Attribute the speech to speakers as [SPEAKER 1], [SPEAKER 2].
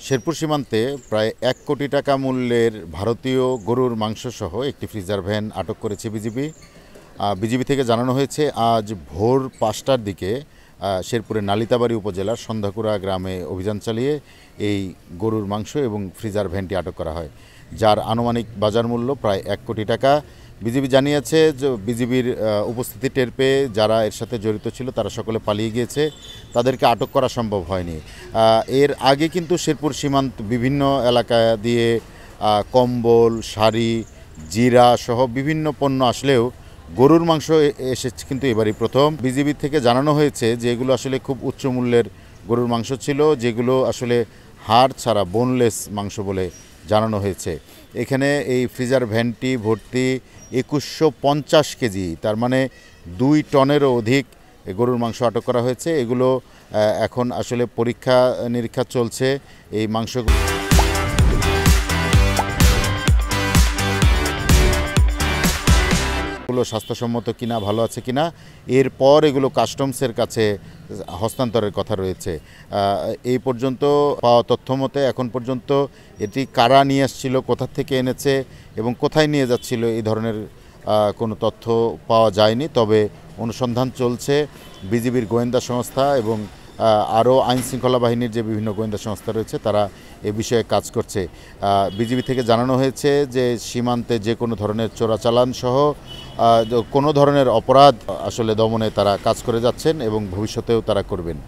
[SPEAKER 1] শেরপুর সীমান্তে প্রায় ১ কোটি টাকা মূল্যের ভারতীয় গরুর মাংসসহ একটি ফ্রিজার ভ্যান আটক করেছে বিজিবি। বিজিবি থেকে জানানো হয়েছে আজ ভোর ৫টার দিকে শেরপুরের নালিতাবাড়ী উপজেলার সন্ধ্যাকুড়া গ্রামে অভিযান চালিয়ে এই গরুর মাংস এবং ফ্রিজার ভ্যানটি আটক করা হয়, যার আনুমানিক বাজার মূল্য প্রায় ১ কোটি টাকা। বিজিবি জানিয়েছে যে বিজিবির উপস্থিতি টের পেয়ে যারা এর সাথে জড়িত ছিল তারা সকলে পালিয়ে গিয়েছে, তাদেরকে আটক করা সম্ভব হয়নি। এর আগে কিন্তু শেরপুর সীমান্ত বিভিন্ন এলাকা দিয়ে কম্বল, শাড়ি, জিরা সহ বিভিন্ন পণ্য আসলেও গরুর মাংস এসেছে কিন্তু এবারই প্রথম। বিজিবি থেকে জানানো হয়েছে যে এগুলো আসলে খুব উচ্চ মূল্যের গরুর মাংস ছিল, যেগুলো আসলে হাড় ছাড়া বোনলেস মাংস বলে জানানো হয়েছে। এখানে এই ফ্রিজার ভ্যানটি ভর্তি ২১৫০ কেজি, তার মানে ২ টনেরও অধিক গরুর মাংস আটক করা হয়েছে। এগুলো এখন আসলে পরীক্ষা নিরীক্ষা চলছে। এই মাংসগুলো স্বাস্থ্যসম্মত কিনা, ভালো আছে কিনা, এরপর এগুলো কাস্টমসের কাছে হস্তান্তরের কথা রয়েছে। এই পর্যন্ত পাওয়া তথ্য মতে এখন পর্যন্ত এটি কারা নিয়ে আসছিল, কোথা থেকে এনেছে এবং কোথায় নিয়ে যাচ্ছিল এই ধরনের কোনো তথ্য পাওয়া যায়নি। তবে অনুসন্ধান চলছে। বিজিবির গোয়েন্দা সংস্থা এবং আরও আইনশৃঙ্খলা বাহিনীর যে বিভিন্ন গোয়েন্দা সংস্থা রয়েছে তারা এ বিষয়ে কাজ করছে। বিজিবি থেকে জানানো হয়েছে যে সীমান্তে যে কোনো ধরনের চোরাচালান সহ কোনো ধরনের অপরাধ আসলে দমনে তারা কাজ করে যাচ্ছেন এবং ভবিষ্যতেও তারা করবেন।